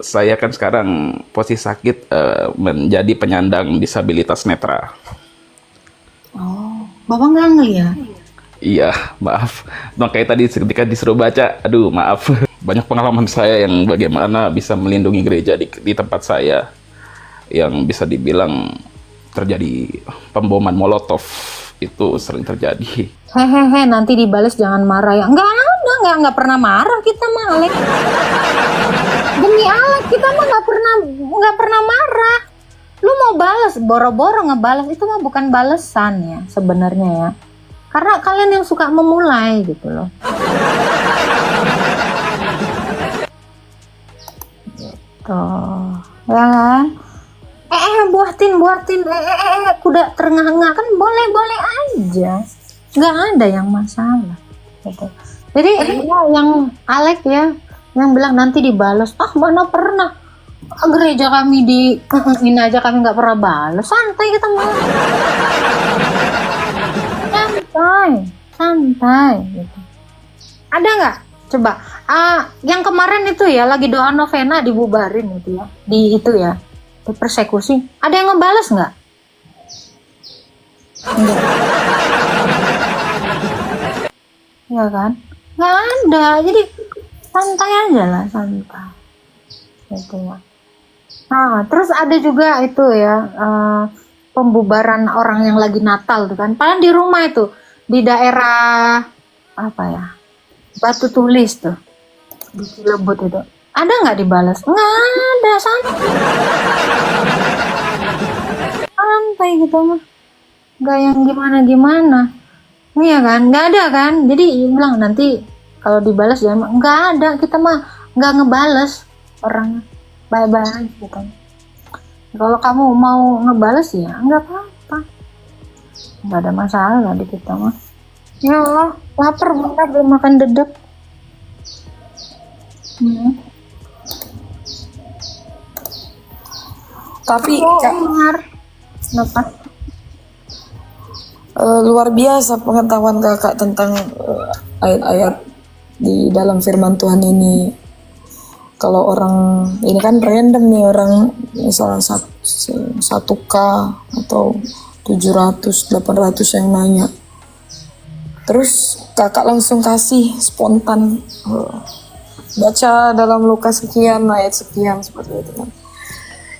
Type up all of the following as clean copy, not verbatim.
Saya kan sekarang posisi sakit, menjadi penyandang disabilitas netra. Oh, Bapak nggak ngeliat? Iya, maaf. Makanya tadi ketika disuruh baca, aduh maaf. Banyak pengalaman saya yang bagaimana bisa melindungi gereja di tempat saya, yang bisa dibilang terjadi pemboman Molotov itu sering terjadi. Hehehe, nanti dibales jangan marah ya. Nggak ada, nggak pernah marah kita mah, Alek. Demi Alek, kita mah nggak pernah marah. Lu mau balas, boro-boro ngebalas itu mah bukan balesan ya sebenarnya ya. Karena kalian yang suka memulai gitu loh. Tuh, ya kan? Buatin. Kuda terengah-engah kan boleh aja. Nggak ada yang masalah. Gitu. Jadi ya, yang Alek ya, yang bilang nanti dibalas. Ah, mana pernah? Gereja kami ini aja kami nggak pernah balas. Santai kita mah. Santai gitu. Ada nggak? Coba. Yang kemarin itu ya lagi doa novena dibubarin itu ya. Di itu ya. Di persekusi. Ada yang ngebales nggak? Enggak. Ya kan? Nggak ada. Jadi santai aja lah, santai. Gitu ya. Nah, terus ada juga itu ya, pembubaran orang yang lagi Natal tuh kan. Padahal di rumah itu, di daerah apa ya, Batu Tulis tuh, di Cilebut itu. Ada nggak dibalas? Nggak ada, santai gitu mah. Nggak yang gimana-gimana. Iya kan? Nggak ada kan? Jadi bilang nanti kalau dibalas ya nggak ada. Kita mah nggak ngebales orangnya. Bye-bye aja gitu. Kalau kamu mau ngebales ya nggak apa-apa. Nggak ada masalah di kita mah. Ya Allah, lapar bentar belum makan dedek. Tapi Kak, Kenapa? luar biasa pengetahuan Kakak tentang ayat-ayat di dalam firman Tuhan ini. Kalau orang ini kan random nih, orang misalnya 1K atau 700, 800 yang nanya. Terus Kakak langsung kasih spontan, baca dalam Lukas sekian ayat sekian seperti itu kan.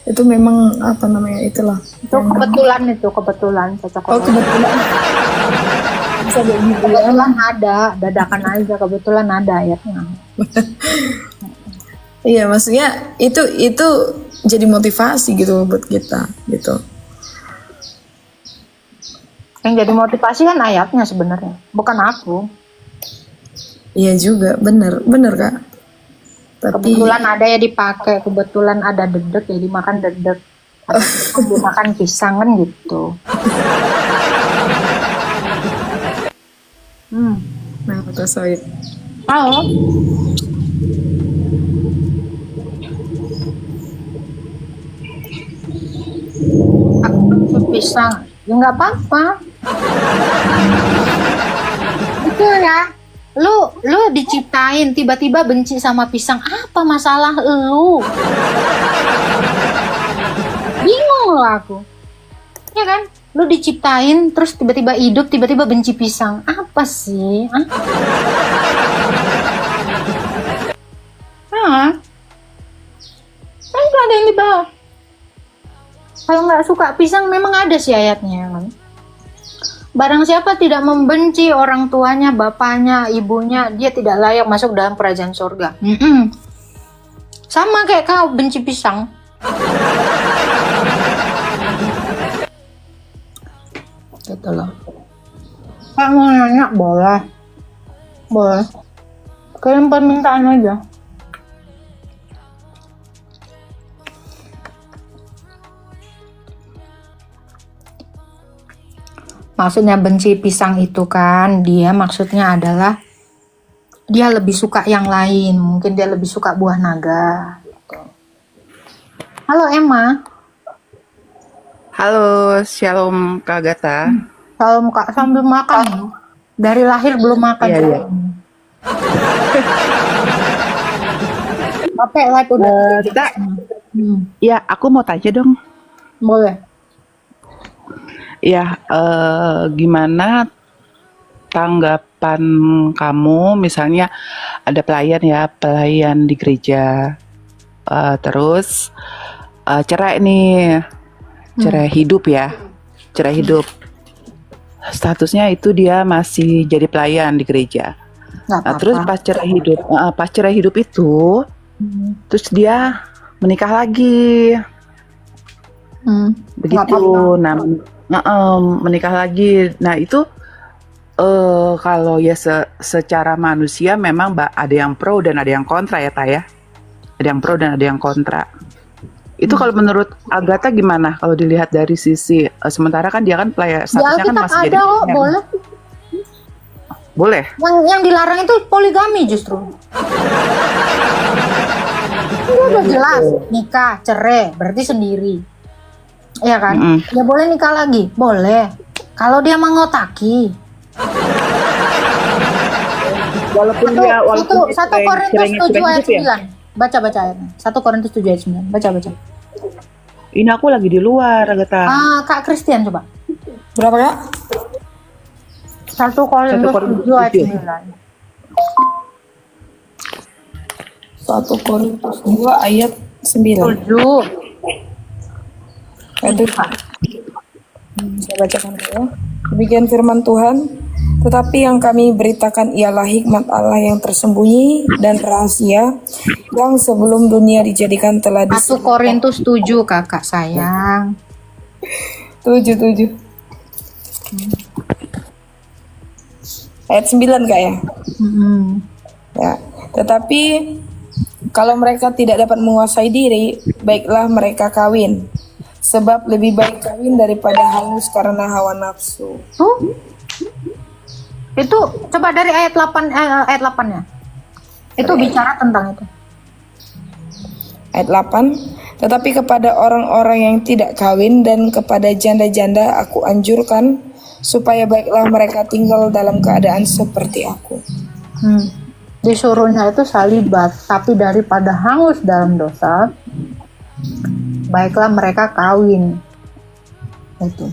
Itu memang apa namanya itulah. Itu kebetulan cocok. Oh kebetulan. Bisa begitu ya. Kebetulan ada, dadakan aja kebetulan ada ayatnya. Iya, maksudnya itu jadi motivasi gitu buat kita gitu. Yang jadi motivasi kan ayatnya sebenarnya, bukan aku. Iya juga, bener Kak. Tapi Kebetulan ada ya dipakai, kebetulan ada dedek ya dimakan dedek. Ada dimakan pisang kan gitu. nah betul Soid. Halo. Aku pisang, ya nggak apa-apa. Itu ya. Lu diciptain tiba-tiba benci sama pisang, apa masalah lu? Bingung loh aku. Ya kan? Lu diciptain terus tiba-tiba hidup, tiba-tiba benci pisang. Apa sih? Kan nggak ada yang dibahas. Kalau nggak suka pisang memang ada sih ayatnya kan. Barang siapa tidak membenci orang tuanya, bapaknya, ibunya, dia tidak layak masuk dalam kerajaan surga. Sama kayak kau benci pisang. Gitu loh. Kamu nanya boleh. Kirim permintaan aja. Maksudnya benci pisang itu kan, dia maksudnya adalah dia lebih suka yang lain. Mungkin dia lebih suka buah naga. Gitu. Halo Emma. Halo, shalom Kak Agatha. Kalau Kak sambil makan. Dari lahir belum makan. Iya. Capek live udah 3 Kita, jam. Hmm, ya aku mau tanya dong. boleh. Ya, gimana tanggapan kamu misalnya ada pelayan di gereja, terus cerai nih, cerai hidup ya, cerai hidup. Statusnya itu dia masih jadi pelayan di gereja. Nggak Nah, terus apa-apa. pas cerai hidup itu, Hmm, terus dia menikah lagi, nggak begitu. apa-apa. Nah, menikah lagi. Nah, itu kalau ya secara manusia memang ada yang pro dan ada yang kontra ya, Taya. Ada yang pro dan ada yang kontra. Itu kalau menurut Agatha gimana? Kalau dilihat dari sisi sementara kan dia kan Di statusnya kan Alkitab masih jadi ada kok, pelayan. boleh. Boleh. Yang dilarang itu poligami justru. Itu udah jelas, nikah, cerai, berarti sendiri. Iya kan? Mm-mm. Ya boleh nikah lagi, boleh. Kalau dia mengotaki. Walaupun dia Satu Korintus cerainya 7 cerai ayat hidup ya. 9. Baca ayatnya. 1 Korintus 7 ayat 9. Baca. Ini aku lagi di luar, Agatha. Kak Christian coba. Berapa Kak? 1 Korintus 7 ayat 9. 1 Korintus 2 ayat 9. 7. Itu saya bacakan dulu. Demikian firman Tuhan. Tetapi yang kami beritakan ialah hikmat Allah yang tersembunyi dan rahasia yang sebelum dunia dijadikan telah 1 Korintus 7 kakak sayang. 7. Ayat 9 Kak ya. Ya. Tetapi kalau mereka tidak dapat menguasai diri, baiklah mereka kawin. Sebab lebih baik kawin daripada hangus karena hawa nafsu. Tuh. Itu coba dari ayat 8-nya. Itu bicara tentang itu. Ayat 8. Tetapi kepada orang-orang yang tidak kawin dan kepada janda-janda aku anjurkan supaya baiklah mereka tinggal dalam keadaan seperti aku. Disuruhnya itu salibat, tapi daripada hangus dalam dosa, baiklah mereka kawin. Itu.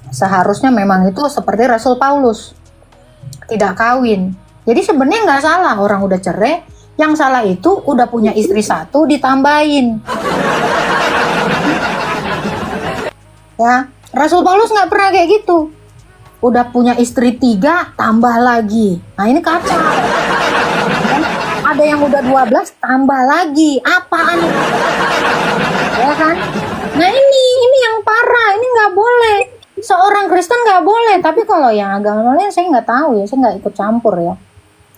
Seharusnya memang itu seperti Rasul Paulus. Tidak kawin. Jadi sebenarnya nggak salah orang udah cerai. Yang salah itu udah punya istri 1 ditambahin. Ya, Rasul Paulus nggak pernah kayak gitu. Udah punya istri 3 tambah lagi. Nah ini kacau. Ada yang udah 12 tambah lagi. Apaan? Ya kan? Nah ini yang parah. Ini nggak boleh. Seorang Kristen nggak boleh, tapi kalau yang agama lain saya nggak tahu ya, saya nggak ikut campur ya.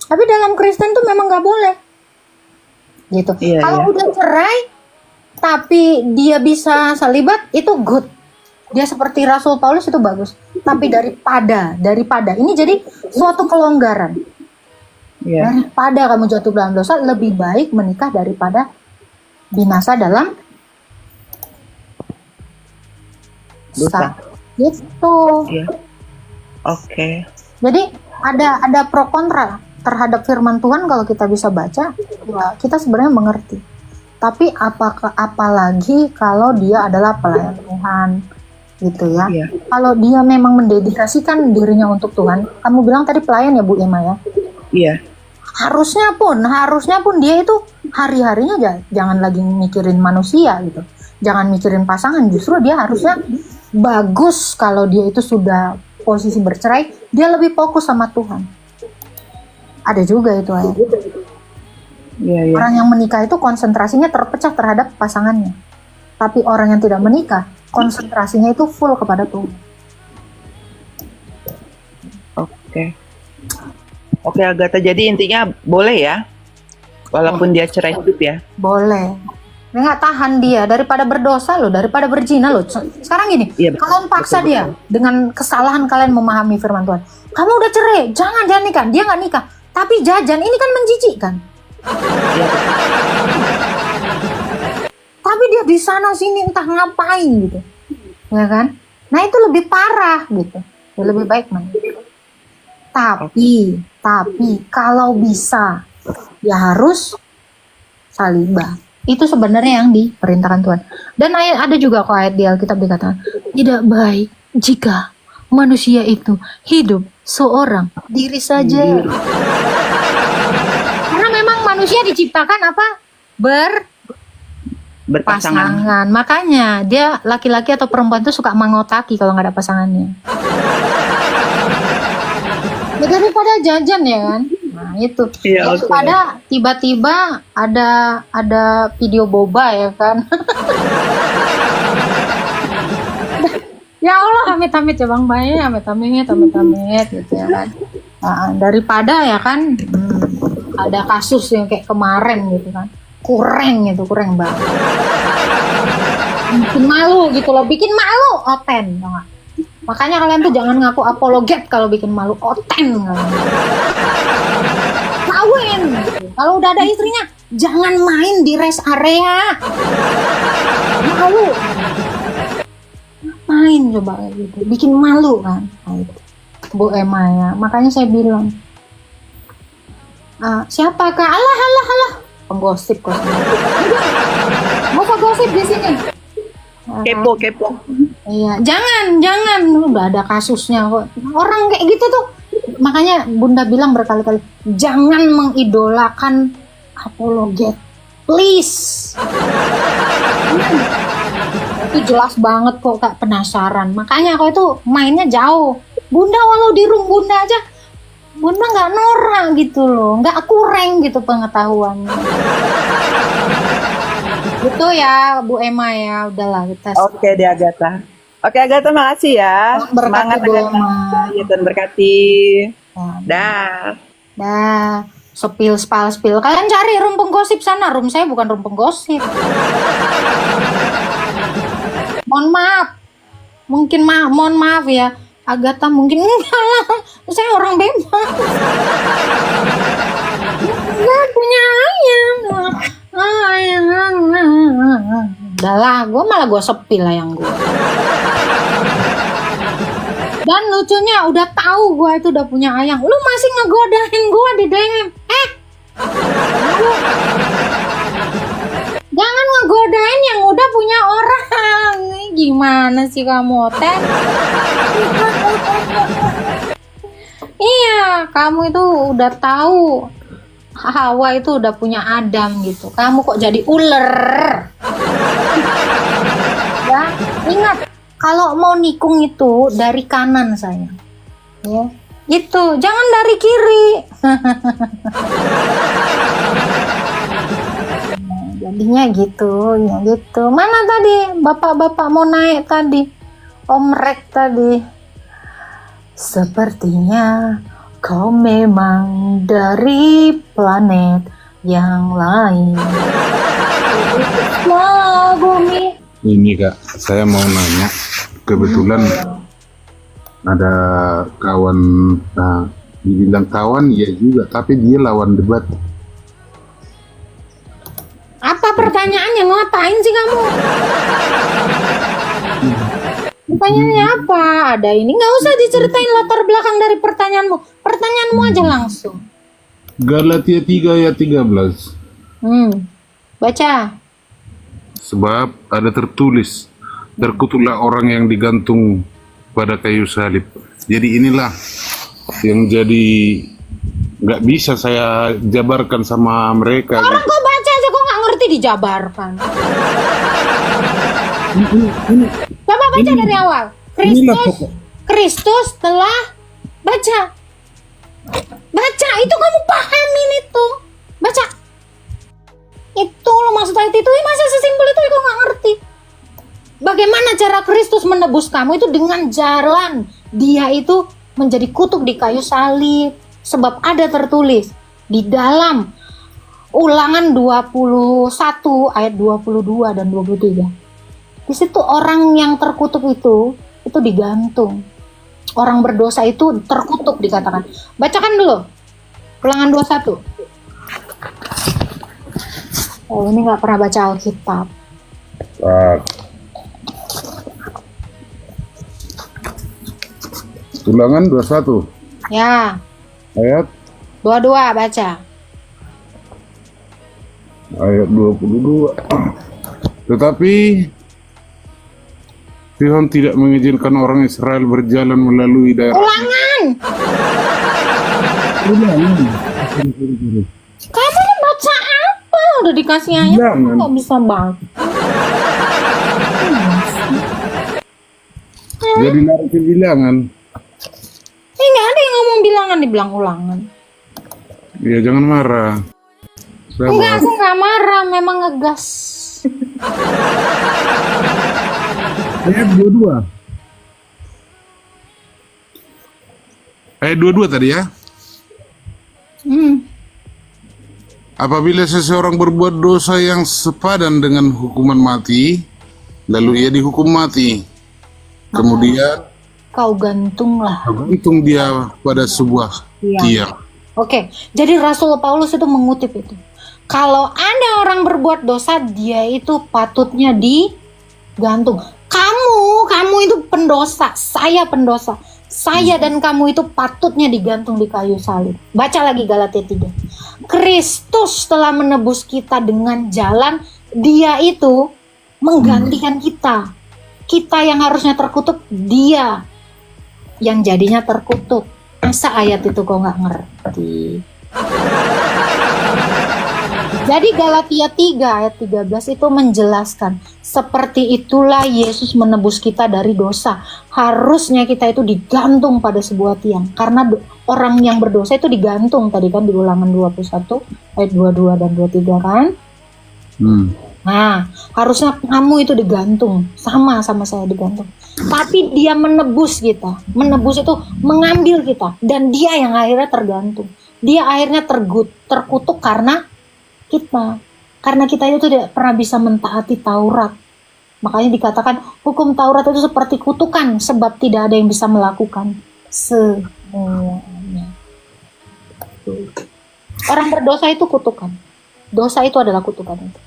Tapi dalam Kristen tuh memang nggak boleh, gitu. Iya, Kalau iya. udah cerai, tapi dia bisa salibat itu good. Dia seperti Rasul Paulus itu bagus. Tapi daripada ini jadi suatu kelonggaran. Iya. Daripada kamu jatuh dalam dosa, lebih baik menikah daripada binasa dalam Dosa. Gitu. Iya. Oke. Jadi ada pro kontra terhadap firman Tuhan. Kalau kita bisa baca, ya kita sebenarnya mengerti. Tapi apalagi kalau dia adalah pelayan Tuhan, gitu ya. Iya. Kalau dia memang mendedikasikan dirinya untuk Tuhan, kamu bilang tadi pelayan ya Bu Emma ya. Iya. Harusnya pun dia itu hari-harinya jangan lagi mikirin manusia gitu. Jangan mikirin pasangan, justru dia harusnya bagus kalau dia itu sudah posisi bercerai, dia lebih fokus sama Tuhan. Ada juga itu ya. Iya, iya. Orang yang menikah itu konsentrasinya terpecah terhadap pasangannya. Tapi orang yang tidak menikah, konsentrasinya itu full kepada Tuhan. Oke. Oke, Agatha. Jadi intinya boleh ya? Walaupun dia cerai hidup ya? Boleh. Dia nggak tahan dia daripada berdosa loh, daripada berzina loh. Sekarang gini, Iya, betul. kalian paksa Betul, dia dengan kesalahan kalian memahami firman Tuhan. Kamu udah cerai, jangan nikah. Dia nggak nikah, tapi jajan ini kan menjijikkan. Tapi dia di sana sini entah ngapain gitu, ya kan? Nah itu lebih parah gitu. Ya, lebih baik menikah. Tapi kalau bisa ya harus talibah. Itu sebenarnya yang diperintahkan Tuhan. Dan ada juga kok ayat di Alkitab dikatakan, tidak baik jika manusia itu hidup seorang diri saja. Karena memang manusia diciptakan apa? Berpasangan. Pasangan. Makanya dia laki-laki atau perempuan itu suka mangotaki kalau nggak ada pasangannya. Ya, daripada jajan ya kan. Nah itu. Iya, oke. Daripada tiba-tiba ada video boba ya kan. Ya Allah, amit-amit ya Bang Bayi, amit-amit gitu ya kan. Nah, daripada ya kan ada kasus yang kayak kemarin gitu kan. Kurang banget. Bikin malu gitu loh, bikin malu oten, tau nggak? Makanya kalian tuh jangan ngaku apologet kalau bikin malu, oten kalian. Kawin gitu. Kalau udah ada istrinya, jangan main di rest area. Malu. Main coba kayak gitu, bikin malu kan. Nah, itu. Bu Emma ya, makanya saya bilang, siapa kak? Alah, penggosip kok. Mau gosip di sini? Kepo. Iya, jangan, udah ada kasusnya kok. Orang kayak gitu tuh, makanya Bunda bilang berkali-kali, jangan mengidolakan apologet, please. Itu jelas banget kok, Kak, penasaran. Makanya aku itu mainnya jauh. Bunda walau di room Bunda aja, Bunda nggak norak gitu loh, nggak kurang gitu pengetahuannya. Gitu ya Bu Emma ya, udahlah kita. Oke deh Agatha. Oke Agatha, makasih ya. Berkati Semangat Bu Agatha. Emma. Ya, Tuhan berkati. Ya, Dah. Spil. Kalian cari room penggosip sana. Room saya bukan room penggosip. Mohon maaf ya. Agatha mungkin enggak lah. Saya orang bebas. Enggak punya ayam. Udah lah, gue sepil lah yang gue. Dan lucunya udah tahu gue itu udah punya ayang, lu masih ngegodain gue di DM. Jangan ngegodain yang udah punya orang. Gimana sih kamu, Teh? Iya, kamu itu udah tahu Hawa itu udah punya Adam gitu. Kamu kok jadi ular? Ya, ingat kalau mau nikung itu dari kanan sayang. Ya, gitu. Jangan dari kiri. Jadinya gitu, ya gitu. Mana tadi bapak-bapak mau naik tadi? Om Rek tadi. Sepertinya kau memang dari planet yang lain. Wah, bumi. Ini Kak, saya mau nanya. Kebetulan ada kawan, dibilang kawan ya juga, tapi dia lawan debat. Apa pertanyaannya? Ngapain sih kamu? Pertanyaannya apa? Ada ini, nggak usah diceritain latar belakang dari pertanyaanmu. Pertanyaanmu aja langsung. Galatia 3 ayat 13. Baca. Sebab ada tertulis, terkutuklah orang yang digantung pada kayu salib. Jadi inilah yang jadi nggak bisa saya jabarkan sama mereka. Orang kok baca aja kok nggak ngerti dijabarkan. Coba baca dari awal. Kristus telah baca. Itu kamu pahamin itu. Baca. Itu lo maksud ayat itu, masa sesimpel itu kok nggak ngerti. Bagaimana cara Kristus menebus kamu itu dengan jalan dia itu menjadi kutuk di kayu salib. Sebab ada tertulis di dalam Ulangan 21 ayat 22 dan 23. Di situ orang yang terkutuk itu digantung. Orang berdosa itu terkutuk dikatakan. Bacakan dulu. Ulangan 21. Oh, ini nggak pernah baca Alkitab. Ulangan 21 Ya, ayat 22 baca. ayat 22. Tetapi Tuhan tidak mengizinkan orang Israel berjalan melalui daerah. Ulangan. Kamu baca apa? Udah dikasih ayat Jangan. kok bisa bang? Jadi lari ke bilangan. Nggak ada yang ngomong bilangan, dibilang ulangan. Ya jangan marah. Enggak, Sabar. aku nggak marah, memang ngegas. Ayat 22. Ayat 22 tadi ya. Apabila seseorang berbuat dosa yang sepadan dengan hukuman mati, lalu ia dihukum mati. Kemudian Kau gantunglah. gantung dia pada sebuah tiang. Oke, jadi Rasul Paulus itu mengutip itu. Kalau ada orang berbuat dosa, dia itu patutnya digantung. Kamu itu pendosa, saya pendosa. Saya dan kamu itu patutnya digantung di kayu salib. Baca lagi Galatia 3. Kristus telah menebus kita dengan jalan, dia itu menggantikan kita. Kita yang harusnya terkutuk, dia yang jadinya terkutuk. Masa ayat itu kok nggak ngerti? Jadi Galatia 3 ayat 13 itu menjelaskan seperti itulah Yesus menebus kita dari dosa. Harusnya kita itu digantung pada sebuah tiang. Karena orang yang berdosa itu digantung tadi kan di Ulangan 21 ayat 22 dan 23 kan? Nah, harusnya kamu itu digantung sama saya digantung. Tapi dia menebus kita. Menebus itu mengambil kita dan dia yang akhirnya tergantung. Dia akhirnya terkutuk karena kita itu tidak pernah bisa mentaati Taurat. Makanya dikatakan hukum Taurat itu seperti kutukan sebab tidak ada yang bisa melakukan semuanya. Orang berdosa itu kutukan. Dosa itu adalah kutukan itu.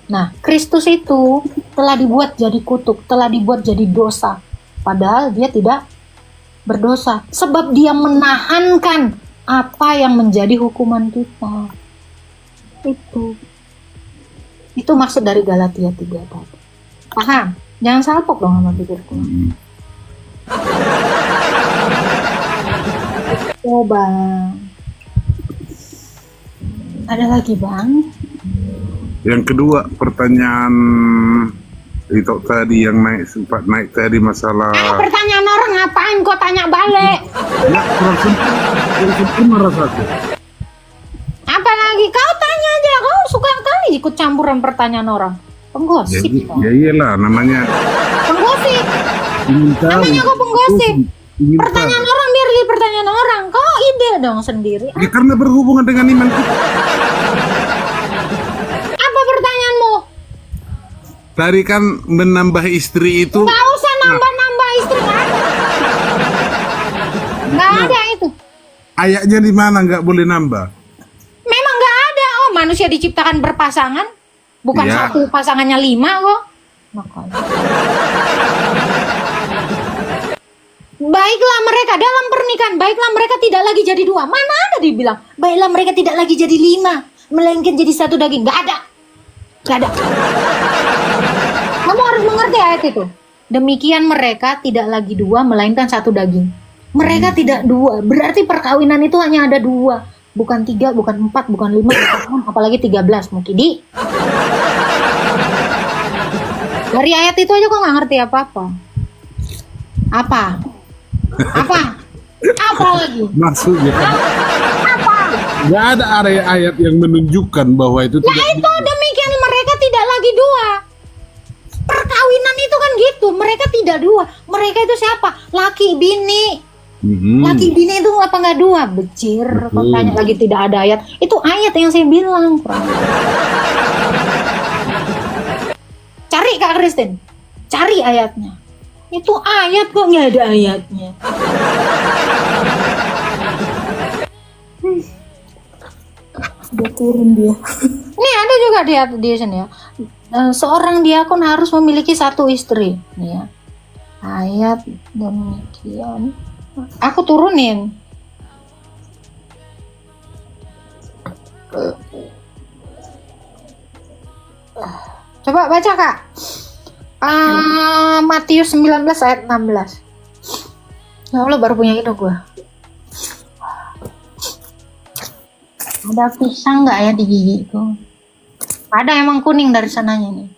Nah, Kristus itu telah dibuat jadi kutuk, telah dibuat jadi dosa. Padahal dia tidak berdosa sebab dia menahankan apa yang menjadi hukuman kita. Itu maksud dari Galatia 3 tadi. Paham? Jangan salpok dong sama pikirku. Coba. Ada lagi bang? Yang kedua, pertanyaan itu tadi yang sempat naik tadi masalah. Pertanyaan orang ngapain kok tanya balik? Ya, kurang sempurna rasaku. Apalagi kau tanya aja, kau suka kali ikut campuran pertanyaan orang. Penggosip. Ya iyalah, namanya Penggosip. ingin tahu. Namanya kok penggosip. Ingin Pertanyaan tahu. orang biar jadi pertanyaan orang. Kau ide dong sendiri. Ya, karena berhubungan dengan iman kita. Apa pertanyaanmu? Tadi kan menambah istri itu. Gak usah nambah-nambah istri, gak ada. Gak ada itu. Ayatnya di mana nggak boleh nambah? Memang gak ada. Oh, manusia diciptakan berpasangan. Bukan Ya. satu pasangannya 5 kok. Makanya. Baiklah mereka dalam pernikahan, baiklah mereka tidak lagi jadi 2. Mana ada dibilang, baiklah mereka tidak lagi jadi 5, melainkan jadi satu daging. Gak ada. Gak ada. Kamu harus mengerti ayat itu. Demikian mereka tidak lagi 2, melainkan satu daging. Mereka tidak 2, berarti perkawinan itu hanya ada 2. Bukan 3, bukan 4, bukan 5, bukan 6, apalagi 13 mungkin. Dari ayat itu aja kok nggak ngerti apa-apa. Apa lagi? Maksudnya nggak ada ayat yang menunjukkan bahwa itu Nah tidak. itu demikian mereka tidak lagi 2. Perkawinan itu kan gitu. Mereka tidak 2. Mereka itu siapa? Laki bini. Laki bini itu apa nggak 2? Becir. Kok tanya lagi tidak ada ayat. Itu ayat yang saya bilang. Cari Kak Kristin. Cari ayatnya. Itu ayat kok nggak ada ayatnya. Udah turun dia. Ini ada juga di sini ya. Seorang diakon harus memiliki 1 istri. Nih ya. Ayat demikian. Aku turunin. Coba baca Kak. Matius 19 ayat 16. Ya Allah, baru punya ide gue. Ada pisang nggak ya di gigiku? Ada, emang kuning dari sananya nih.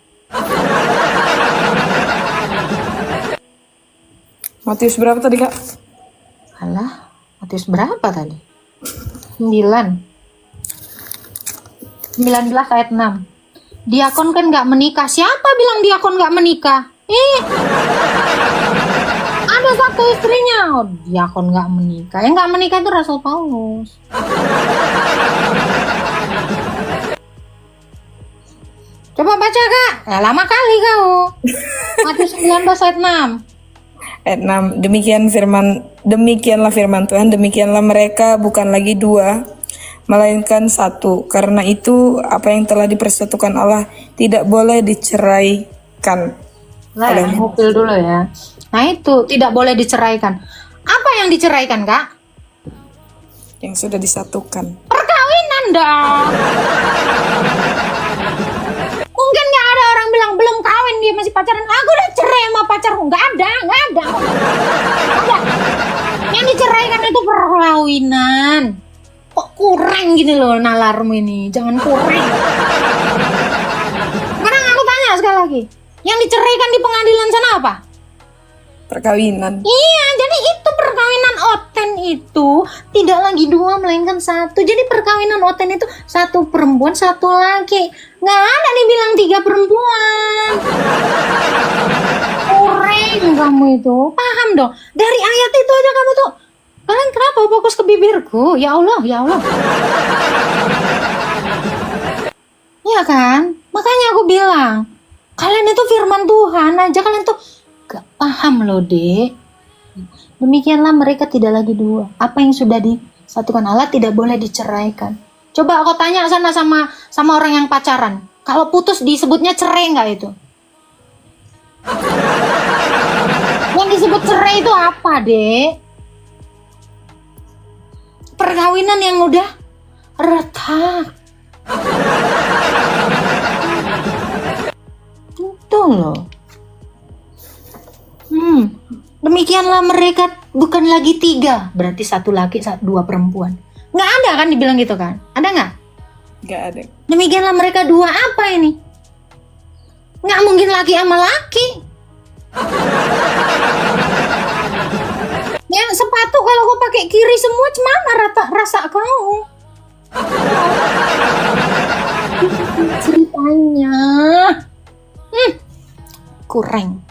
Matius berapa tadi Kak? Alah, Matius berapa tadi? 19 ayat 6. Diakon kan nggak menikah. Siapa bilang diakon nggak menikah? Ada satu istrinya. Oh, diakon nggak menikah. Yang nggak menikah itu Rasul Paulus. Coba baca Kak. Ya, lama kali kau. Matius 19 ayat 6. Ayat 6. Demikianlah firman Tuhan, demikianlah mereka bukan lagi dua, melainkan satu. Karena itu apa yang telah dipersatukan Allah tidak boleh diceraikan. Nah, ngupil dulu ya. Nah itu tidak boleh diceraikan. Apa yang diceraikan Kak? Yang sudah disatukan. Perkawinan dong. Mungkin nggak ada orang bilang belum kawin dia masih pacaran. Aku udah cerai sama pacarku. Nggak ada. Yang diceraikan itu perkawinan. Kok kurang gini loh nalarmu ini. Jangan kurang. Sekarang aku tanya sekali lagi. Yang diceraikan di pengadilan sana apa? Perkawinan. Iya, jadi itu perkawinan oten itu tidak lagi dua melainkan satu. Jadi perkawinan oten itu satu perempuan satu laki. Nggak ada dibilang 3 perempuan. Kurang kamu itu, paham dong? Dari ayat itu aja kamu tuh. Kalian kenapa fokus ke bibirku? Ya Allah, ya Allah. Iya kan? Makanya aku bilang, kalian itu firman Tuhan aja, kalian tuh gak paham loh dek. Demikianlah mereka tidak lagi dua. Apa yang sudah disatukan Allah tidak boleh diceraikan. Coba aku tanya sana sama orang yang pacaran. Kalau putus disebutnya cerai nggak itu? Yang disebut cerai itu apa dek? Perkawinan yang udah retak. Itu loh. Demikianlah mereka bukan lagi 3, berarti 1 laki, 2 perempuan. Nggak ada kan dibilang gitu kan? Ada nggak? Nggak ada. Demikianlah mereka 2 apa ini? Nggak mungkin laki sama laki. Ya sepatu kalau gue pakai kiri semua, gimana rasa kau? Ceritanya. Kurang.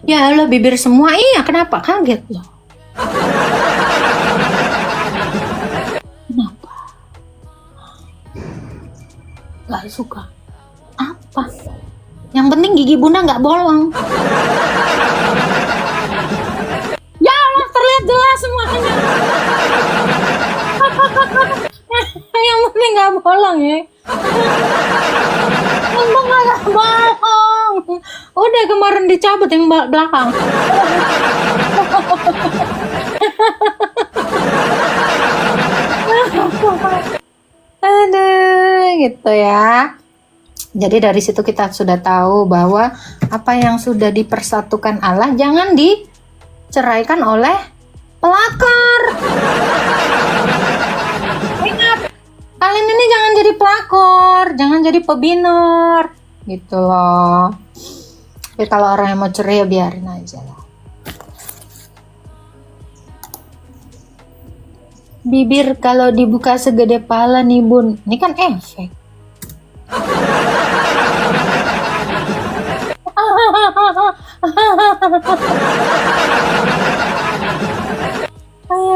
Ya Allah, bibir semua. Iya, kenapa? Kaget loh. Kenapa? Gak suka. Apa? Yang penting gigi bunda gak bolong. Ya Allah, terlihat jelas semuanya. Yang penting gak bolong ya. Untung gak bolong. Udah kemarin dicabut yang belakang. Aduh, gitu ya. Jadi dari situ kita sudah tahu bahwa apa yang sudah dipersatukan Allah jangan diceraikan oleh pelakor. Ingat, kalian ini jangan jadi pelakor, jangan jadi pebinor, gitu loh. Tapi kalau orang yang mau cerai ya biarin aja lah. Bibir kalau dibuka segede pala nih bun, ini kan efek.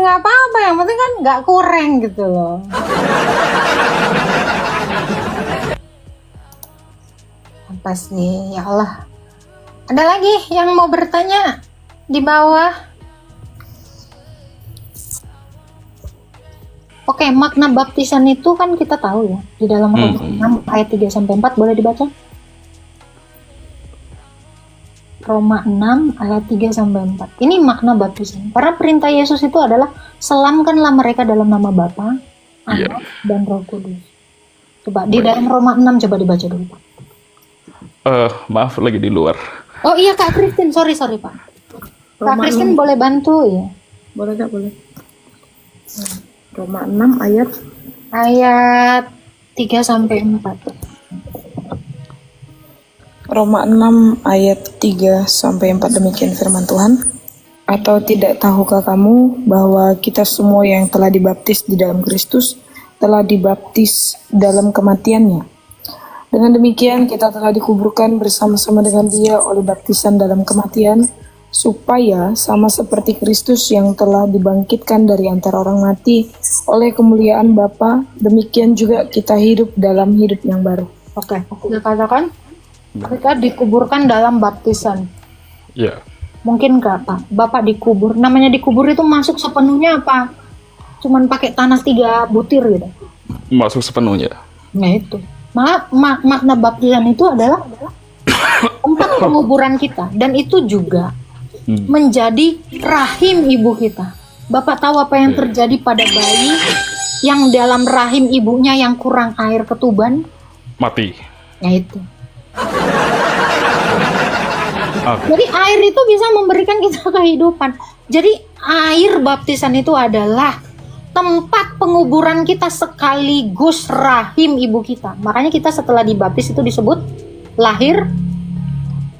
Nggak apa-apa, yang penting kan nggak kurang gitu loh. Apa sih, ya Allah. Ada lagi yang mau bertanya di bawah? Oke, makna baptisan itu kan kita tahu ya. Di dalam Roma 6 ayat 3-4 boleh dibaca? Roma 6 ayat 3 sampai 4. Ini makna baptisan. Karena perintah Yesus itu adalah selamkanlah mereka dalam nama Bapa, Iya. Anak, dan Roh Kudus. Coba di dalam Roma 6 coba dibaca dulu, Pak. Maaf lagi di luar. Oh iya Kak Kristin, sorry Pak. Kak Roma Kristin 6. boleh bantu ya? Boleh Kak, boleh. Roma 6 Ayat 3 sampai 4. Roma 6 ayat 3 sampai 4 demikian firman Tuhan. Atau tidak tahukah kamu bahwa kita semua yang telah dibaptis di dalam Kristus telah dibaptis dalam kematiannya. Dengan demikian kita telah dikuburkan bersama-sama dengan Dia oleh baptisan dalam kematian, supaya sama seperti Kristus yang telah dibangkitkan dari antara orang mati oleh kemuliaan Bapa, demikian juga kita hidup dalam hidup yang baru. Oke, dikatakan mereka dikuburkan dalam baptisan. Iya. Mungkin nggak Pak? Bapak dikubur. Namanya dikubur itu masuk sepenuhnya apa? Cuman pakai tanah 3 butir gitu. Masuk sepenuhnya. Nah itu. Makna baptisan itu adalah tempat penguburan kita. Dan itu juga menjadi rahim ibu kita. Bapak tahu apa yang terjadi pada bayi yang dalam rahim ibunya yang kurang air ketuban? Mati. Nah itu. Oke. Jadi air itu bisa memberikan kita kehidupan. Jadi air baptisan itu adalah tempat penguburan kita sekaligus rahim ibu kita. Makanya kita setelah dibaptis itu disebut lahir.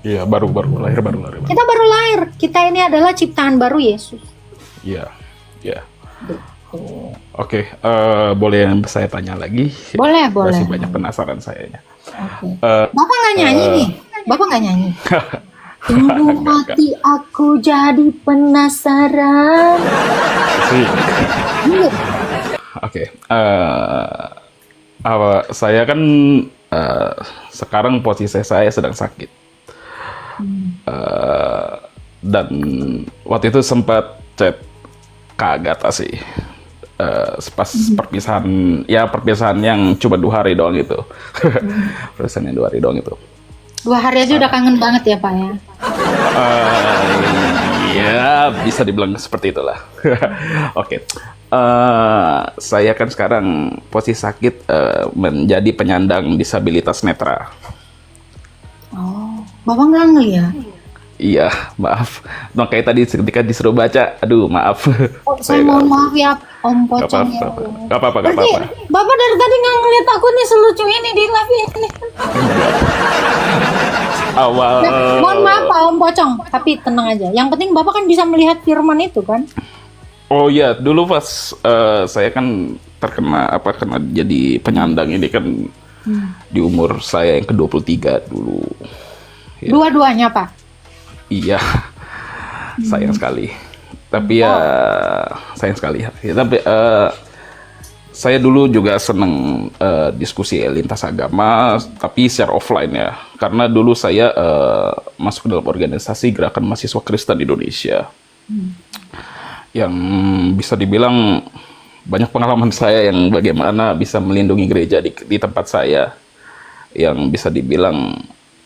Iya, baru lahir. Kita baru lahir. Kita ini adalah ciptaan baru Yesus. Iya. Oke, boleh saya tanya lagi? Boleh. Masih banyak penasaran sayanya. Oke. Bapak nggak nyanyi nih? Bapak nggak nyanyi? Tunggu mati aku jadi penasaran. Sih. Iya. Oke, saya kan sekarang posisi saya sedang sakit. Dan waktu itu sempat chat Kak Agatha sih. Pas perpisahan yang cuma 2 hari doang itu. Perpisahan yang 2 hari doang itu. 2 hari aja udah kangen banget ya Pak ya. Ya, bisa dibilang seperti itulah. Oke. Saya kan sekarang posisi sakit menjadi penyandang disabilitas netra. Oh, Bapak nggak ngeliat? Iya, maaf. Makanya tadi ketika disuruh baca, aduh maaf. Oh, saya mohon maaf ya Om Pocong ya. Gak apa-apa. Berarti Bapak dari tadi nggak ngeliat aku nih selucu ini di live ini. Awal. Mohon maaf Pak Om Pocong, tapi tenang aja. Yang penting Bapak kan bisa melihat firman itu kan? Oh iya, dulu pas saya kan kena jadi penyandang ini kan di umur saya yang ke-23 dulu. Ya. Dua-duanya Pak? Iya, sayang sekali. Tapi ya sayang sekali. Ya, tapi saya dulu juga seneng diskusi lintas agama, tapi secara offline ya. Karena dulu saya masuk dalam organisasi Gerakan Mahasiswa Kristen Indonesia. Yang bisa dibilang banyak pengalaman saya yang bagaimana bisa melindungi gereja di tempat saya. Yang bisa dibilang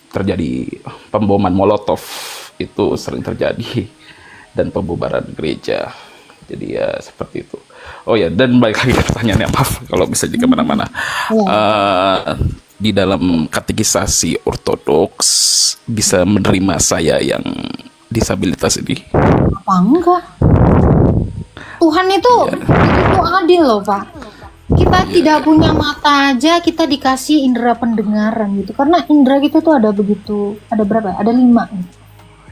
terjadi pemboman Molotov itu sering terjadi dan pembubaran gereja. Jadi ya seperti itu. Oh ya, dan balik lagi ke pertanyaannya, maaf kalau bisa di kemana-mana. Di dalam katekisasi ortodoks bisa menerima saya yang disabilitas ini? Apa enggak? Tuhan itu adil loh Pak. Kita tidak punya mata aja, kita dikasih indera pendengaran gitu. Karena indera kita tuh ada berapa? Ada 5 gitu.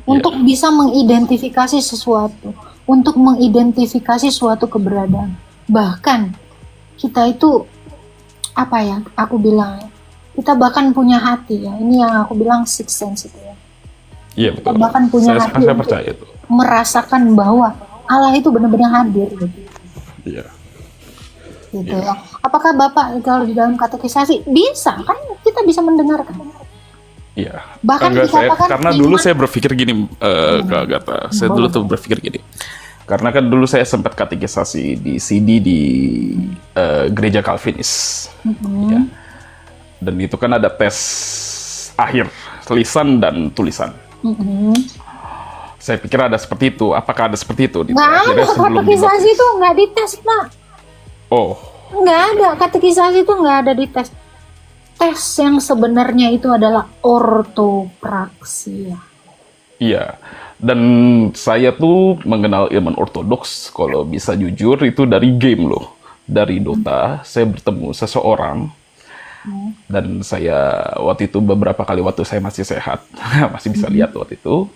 Untuk bisa mengidentifikasi sesuatu, untuk mengidentifikasi suatu keberadaan. Bahkan kita itu aku bilang, kita bahkan punya hati ya. Ini yang aku bilang sixth sense itu ya. Iya betul. Kita bahkan punya hati saya untuk percaya itu. merasakan bahwa Allah itu benar-benar hadir gitu. Iya. Gitu ya. Apakah Bapak kalau di dalam katekisasi bisa kan kita bisa mendengarkan? Iya. Bahkan Karena dulu saya berpikir gini, Kak Agatha. Saya dulu tuh berpikir gini. Karena kan dulu saya sempat katekisasi di CD di gereja Calvinis. Ya. Dan itu kan ada tes akhir, lisan dan tulisan. Mm-mm. Saya pikir ada seperti itu. Apakah ada seperti itu? Nggak ada, Akhirnya sebelum katekisasi itu nggak dites, Pak. Oh, Nggak ada, katekisasi itu nggak ada dites. Tes yang sebenarnya itu adalah ortopraksia. iya. Dan saya tuh mengenal iman ortodoks, kalau bisa jujur, itu dari game loh. Dari Dota, saya bertemu seseorang. Dan saya waktu itu beberapa kali waktu saya masih sehat, masih bisa lihat waktu itu.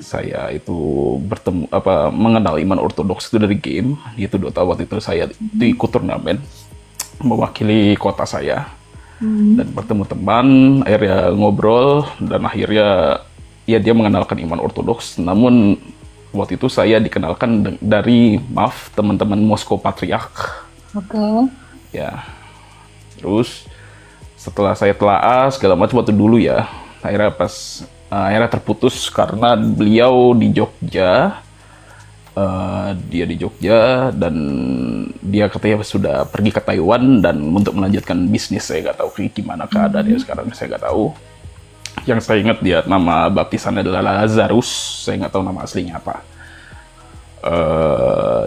Saya itu mengenal iman ortodoks itu dari game, yaitu Dota. Waktu itu saya itu ikut turnamen mewakili kota saya. Dan bertemu teman, akhirnya ngobrol, dan akhirnya ya dia mengenalkan iman ortodoks. Namun waktu itu saya dikenalkan dari teman-teman Moskow Patriarch. Oke. Ya, terus setelah saya telaah segala macam waktu dulu ya, akhirnya terputus karena beliau di Jogja. Dia di Jogja dan dia katanya sudah pergi ke Taiwan dan untuk melanjutkan bisnis. Saya nggak tahu gimana keadaannya sekarang, saya nggak tahu. Yang saya ingat dia nama baptisannya adalah Lazarus, saya nggak tahu nama aslinya apa.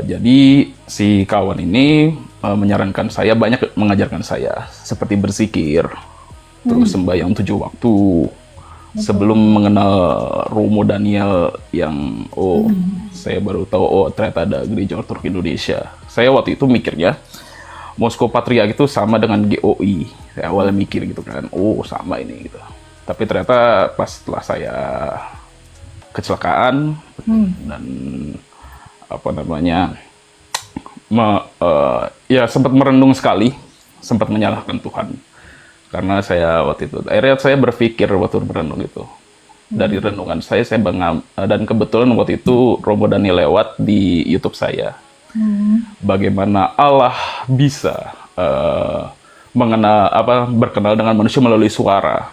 Jadi si kawan ini menyarankan saya, banyak mengajarkan saya seperti berzikir, terus sembahyang 7 waktu. Sebelum mengenal Romo Daniel yang saya baru tahu ternyata ada gereja ortodoks Indonesia. Saya waktu itu mikirnya Moskow Patriarch itu sama dengan GOI. Saya awalnya mikir gitu kan, sama ini gitu. Tapi ternyata pas setelah saya kecelakaan dan ya sempat merenung sekali, sempat menyalahkan Tuhan. Karena saya waktu itu, akhirnya saya berpikir waktu berenung itu. Dari renungan saya dan kebetulan waktu itu Romo Daniel lewat di YouTube saya. Bagaimana Allah bisa berkenal dengan manusia melalui suara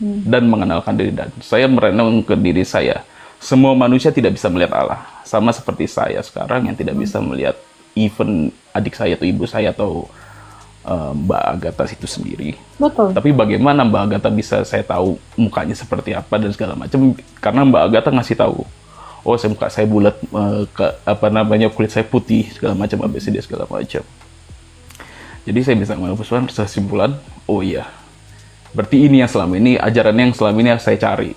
dan mengenalkan diri. Dan saya merenung ke diri saya. Semua manusia tidak bisa melihat Allah. Sama seperti saya sekarang yang tidak bisa melihat even adik saya atau ibu saya atau Mbak Agatha itu sendiri. Betul. Tapi bagaimana Mbak Agatha bisa saya tahu mukanya seperti apa dan segala macam? Karena Mbak Agatha ngasih tahu, muka saya bulat, kulit saya putih, segala macam, ABCD segala macam. Jadi saya bisa mengumpulkan kesimpulan, iya, berarti ini yang selama ini, ajaran yang selama ini saya cari.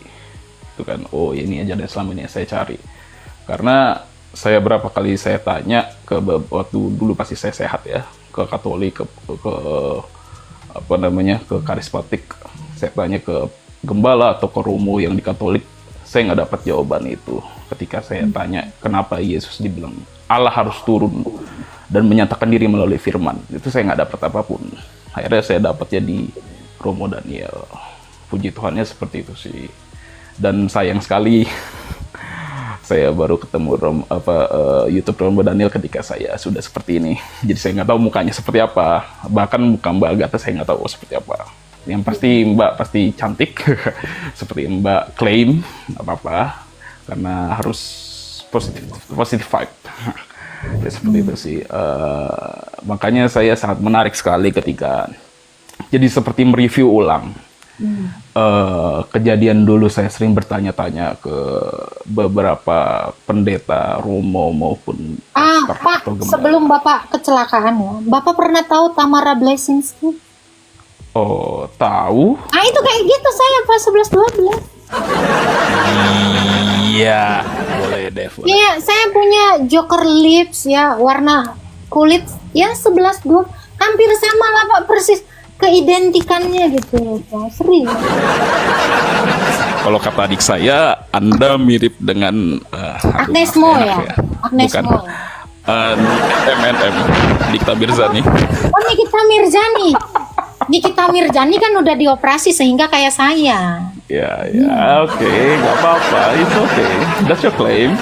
Itu kan, ini ajaran yang selama ini saya cari. Karena saya berapa kali saya tanya waktu dulu pasti saya sehat ya, ke Katolik, ke karismatik, saya tanya ke gembala atau ke Romo yang di Katolik, saya nggak dapat jawaban itu. Ketika saya tanya kenapa Yesus dibilang Allah harus turun dan menyatakan diri melalui firman, itu saya nggak dapat apapun. Akhirnya saya dapatnya di Romo Daniel. Puji Tuhannya seperti itu sih. Dan sayang sekali saya baru ketemu YouTube Romo Daniel ketika saya sudah seperti ini. Jadi saya nggak tahu mukanya seperti apa. Bahkan muka Mbak Agatha saya nggak tahu seperti apa. Yang pasti Mbak pasti cantik, seperti Mbak klaim, apa-apa. Karena harus positive vibe. Ya, seperti itu sih. Makanya saya sangat menarik sekali ketika jadi seperti mereview ulang. Kejadian dulu saya sering bertanya-tanya ke beberapa pendeta Romo maupun pastor Pak, atau gembala. sebelum Bapak kecelakaan ya, Bapak pernah tahu Tamara Bleszinski? Tahu? Itu kayak gitu saya pas 11-12. Iya, boleh deh. Iya, saya punya Joker lips ya, warna kulit ya 11-12, hampir sama lah Pak, persis keidentikannya gitu Pak. Serius. Kalau kata adik saya, Anda mirip dengan Agnes Mo ya? Agnes Bukan. Mo. MNM, Nikita Mirzani. Nikita Mirzani. Nikita Mirzani kan udah dioperasi sehingga kayak saya. Ya, oke, nggak apa-apa, it's okay. That's your claim.